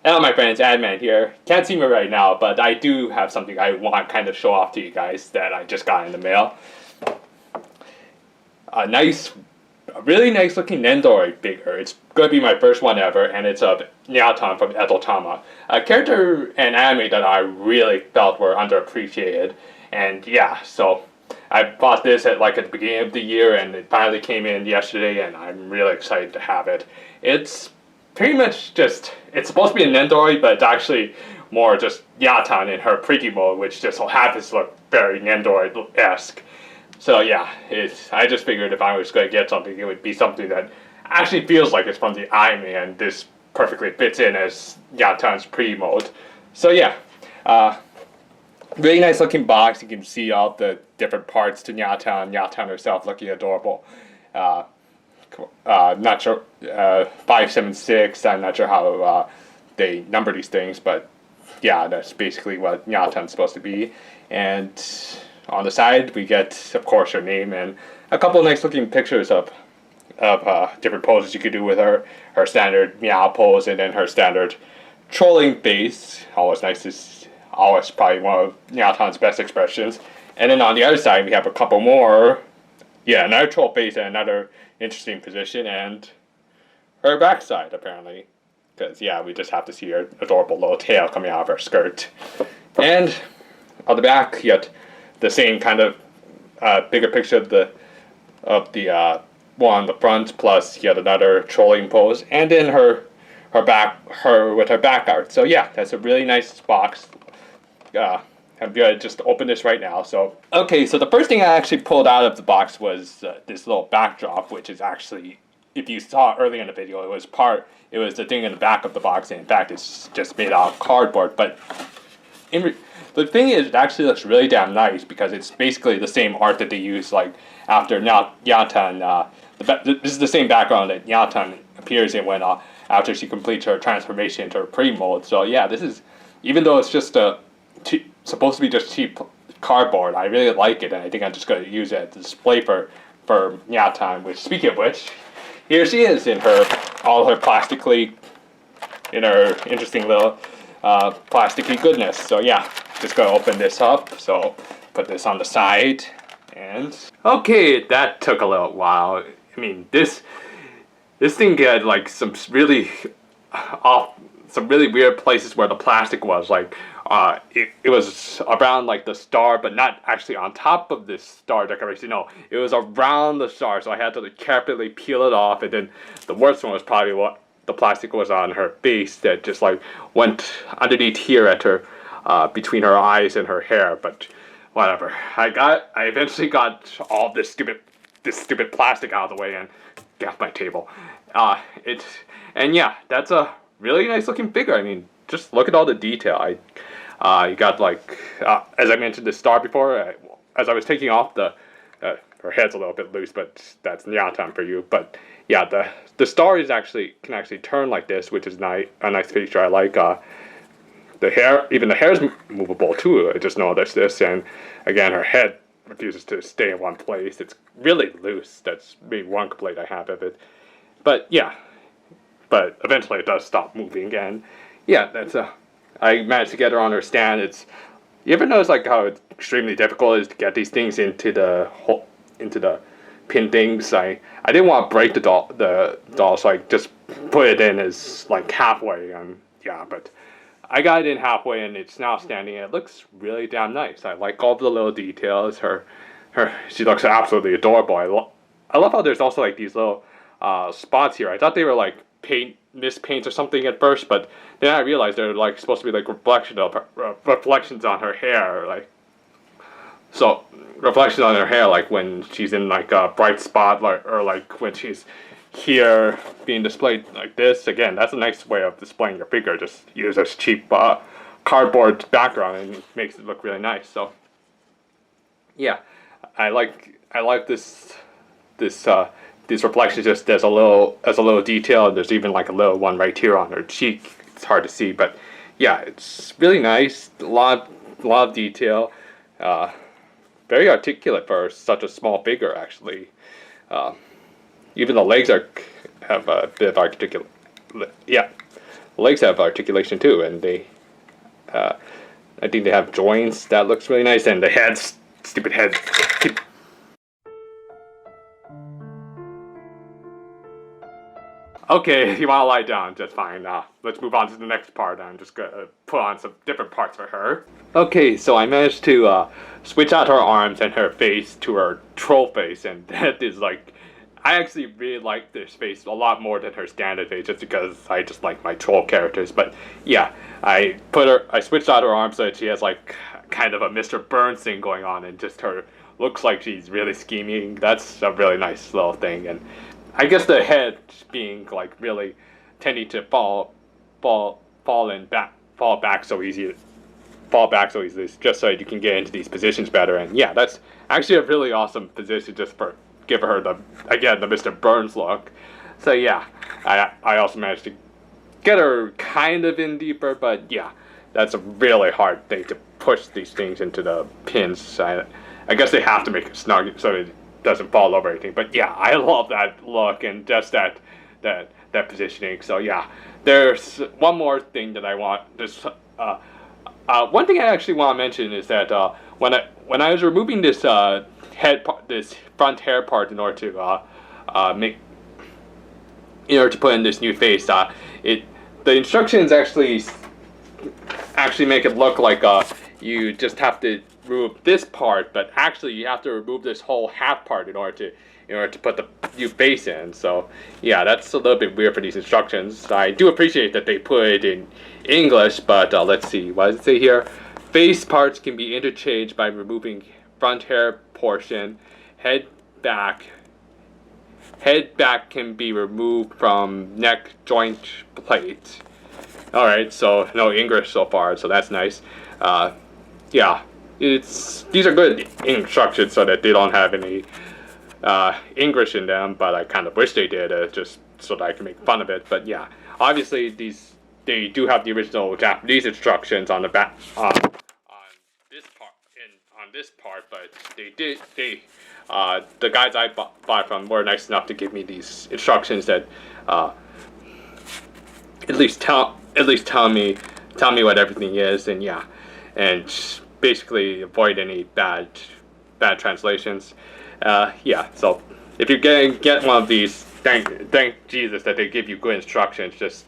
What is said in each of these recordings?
Hello my friends, Adman here. Can't see me right now, but I do have something I want to kind of show off to you guys that I just got in the mail. A really nice looking Nendoroid figure. It's going to be my first one ever, and it's of Nya-tan from Untitled, a character and anime that I really felt were underappreciated. And yeah, so I bought this at the beginning of the year, and it finally came in yesterday, and I'm really excited to have it. It's pretty much it's supposed to be a Nendoroid, but it's actually more just Nya-tan in her pretty mode, which just so happens to look very Nendoroid-esque. So yeah, I just figured if I was going to get something, it would be something that actually feels like it's from the anime, and this perfectly fits in as Nya-tan's pretty mode. So yeah, really nice looking box. You can see all the different parts to Nya-tan, Nya-tan herself looking adorable. Not sure, 576, I'm not sure how they number these things, but yeah, that's basically what Nya-tan's supposed to be. And on the side, we get, of course, her name and a couple of nice looking pictures of different poses you could do with her. Her standard meow pose, and then her standard trolling face. Always nice to see, always probably one of Nya-tan's best expressions. And then on the other side, we have a couple more. Yeah, another troll face and another interesting position, and her backside, apparently. Because, yeah, we just have to see her adorable little tail coming out of her skirt. And on the back, yet the same kind of bigger picture of the one on the front, plus yet another trolling pose, and then her with her back art. So yeah, that's a really nice box. I'm gonna just open this right now. So okay, so the first thing I actually pulled out of the box was this little backdrop, which is actually, if you saw earlier in the video, it was the thing in the back of the box, and in fact, it's just made out of cardboard. But the thing is, it actually looks really damn nice because it's basically the same art that they use after Nya-tan. This is the same background that Nya-tan appears in when after she completes her transformation into her pretty mode. So yeah, this is, even though it's just supposed to be just cheap cardboard, I really like it, and I think I'm just going to use it as a display for Nya-tan. Which, speaking of which, here she is in all her in her interesting little plasticky goodness. So yeah, just gonna open this up. So put this on the side, and okay, that took a little while. I mean, this thing had some really weird places where the plastic was. It was around the star, but not actually on top of this star decoration. No, it was around the star, so I had to carefully peel it off. And then the worst one was probably what the plastic was on her face that just went underneath here at her between her eyes and her hair. But whatever, I eventually got all this stupid plastic out of the way and get off my table. And yeah, that's a really nice looking figure. I mean, just look at all the detail. You got as I mentioned the star before. As I was taking off her head's a little bit loose, but that's Nya-tan for you. But yeah, the star can actually turn like this, which is a nice feature. I like the hair. Even the hair is movable too. I just noticed this, and again, her head refuses to stay in one place. It's really loose. That's maybe one complaint I have of it. But yeah, but eventually it does stop moving, and yeah, I managed to get her on her stand. You ever notice how extremely difficult it is to get these things into the pin things? I didn't want to break the doll, so I just put it in as halfway, and yeah, but I got it in halfway, and it's now standing. And it looks really damn nice. I like all the little details. She looks absolutely adorable. I love how there's also these little spots here. I thought they were mispaints or something at first, but then I realized they're supposed to be reflections on her hair, so reflections on her hair, when she's in a bright spot, or when she's here being displayed like this. Again, that's a nice way of displaying your figure. Just use this cheap cardboard background, and it makes it look really nice. So yeah, I like these reflections just as a little detail. There's even a little one right here on her cheek. It's hard to see, but yeah, it's really nice. A lot of detail. Very articulate for such a small figure, actually. Even the legs have a bit of articulate. Yeah, legs have articulation too, and they, I think they have joints that looks really nice, and the heads, stupid heads. Okay, if you want to lie down, just fine. Let's move on to the next part. I'm just gonna put on some different parts for her. Okay, so I managed to switch out her arms and her face to her troll face, and that is like, I actually really like this face a lot more than her standard face, just because I just like my troll characters. But yeah, I switched out her arms so that she has like kind of a Mr. Burns thing going on, and just her looks like she's really scheming. That's a really nice little thing, and I guess the head being like really tending to fall back so easy, just so you can get into these positions better. And yeah, that's actually a really awesome position just for give her the Mr. Burns look. So yeah, I also managed to get her kind of in deeper, but yeah, that's a really hard thing to push these things into the pins. I guess they have to make it snug so it doesn't fall over anything. But yeah, I love that look and just that positioning. So yeah, there's one more thing that I want. One thing I actually want to mention is that when I was removing this this front hair part in order to put in this new face, the instructions actually make it look like you just have to remove this part, but actually you have to remove this whole half part in order to put the new face in. So yeah, that's a little bit weird for these instructions. I do appreciate that they put it in English, but let's see, what does it say here? Face parts can be interchanged by removing front hair portion. Head back can be removed from neck joint plate. Alright, so no English so far, so that's nice. Yeah, these are good instructions so that they don't have any English in them, but I kind of wish they did, just so that I can make fun of it. But yeah, obviously they do have the original Japanese instructions on the back on this part, but the guys I bought from were nice enough to give me these instructions that at least tell me what everything is, and yeah, and basically avoid any bad translations. Yeah, so if you get one of these, thank Jesus that they give you good instructions. Just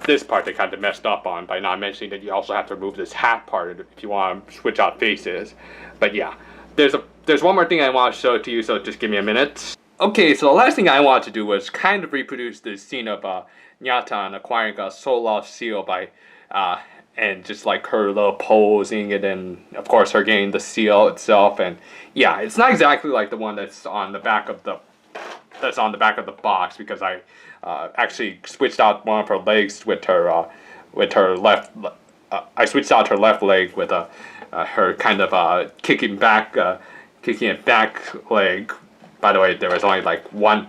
this part they kind of messed up on by not mentioning that you also have to remove this hat part if you want to switch out faces. But yeah, there's one more thing I want to show to you, so just give me a minute. Okay, so the last thing I wanted to do was kind of reproduce this scene of Nya-tan acquiring a soul seal by and just like her little posing, and then of course her getting the seal itself. And yeah, it's not exactly like the one that's on the back of the box, because I actually switched out one of her legs with her left. I switched out her left leg with her kind of kicking it back leg. By the way, there was only like one.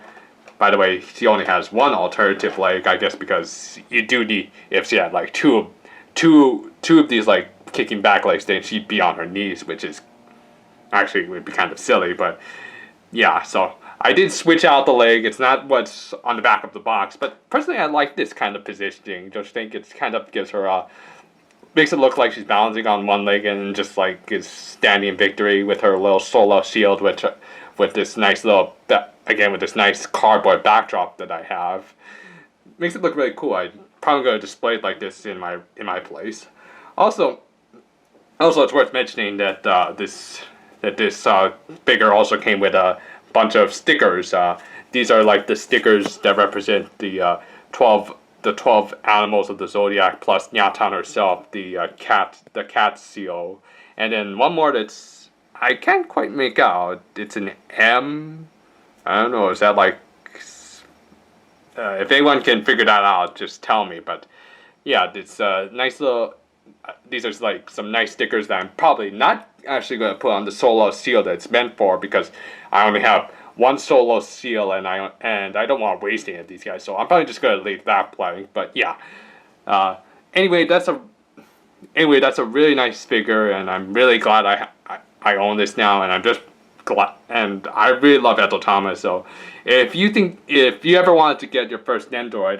By the way, she only has one alternative leg, I guess, because you do need, if she had like two of these like kicking back legs, then she'd be on her knees, which is actually would be kind of silly. But yeah, so I did switch out the leg. It's not what's on the back of the box, but personally I like this kind of positioning. Just think it kind of gives her makes it look like she's balancing on one leg and just like is standing in victory with her little solo shield, with this nice little, again with this nice cardboard backdrop that I have. Makes it look really cool. I'm probably going to display it like this in my place. Also, it's worth mentioning that this figure also came with a bunch of stickers. These are like the stickers that represent the 12 animals of the zodiac plus Nya-tan herself, the cat seal, and then one more that's I can't quite make out. It's an M. I don't know. Is that like? If anyone can figure that out, just tell me. But yeah, it's nice little. These are like some nice stickers that I'm probably not actually going to put on the solo seal that it's meant for, because I only have one solo seal and I don't want to waste any of these guys. So I'm probably just going to leave that blank. But yeah. Anyway, that's a really nice figure, and I'm really glad I own this now, and I'm just glad, and I really love Thomas. So if you ever wanted to get your first Nendoroid,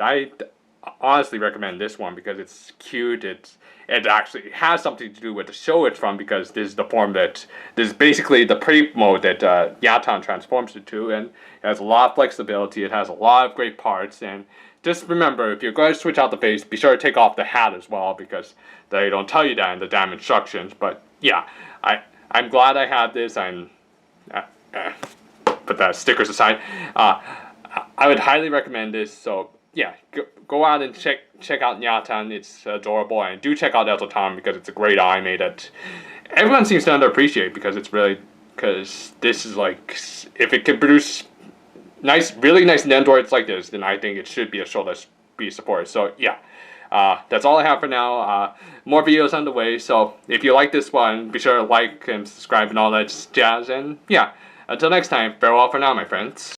honestly recommend this one because it's cute. It actually has something to do with the show it's from because this is the form that this is basically the pre mode that Nya-tan transforms into, and it has a lot of flexibility. It has a lot of great parts, and just remember if you're going to switch out the face, be sure to take off the hat as well because they don't tell you that in the damn instructions. But yeah, I'm glad I have this. Put the stickers aside. I would highly recommend this. So yeah, go out and check out Nya-tan. It's adorable, and do check out Eltotan because it's a great anime that everyone seems to underappreciate because it's really because this is like if it can produce really nice Nendoroids like this, then I think it should be a show that's be supported. So yeah. That's all I have for now. More videos on the way, so if you like this one, be sure to like and subscribe and all that jazz. And yeah, until next time, farewell for now, my friends.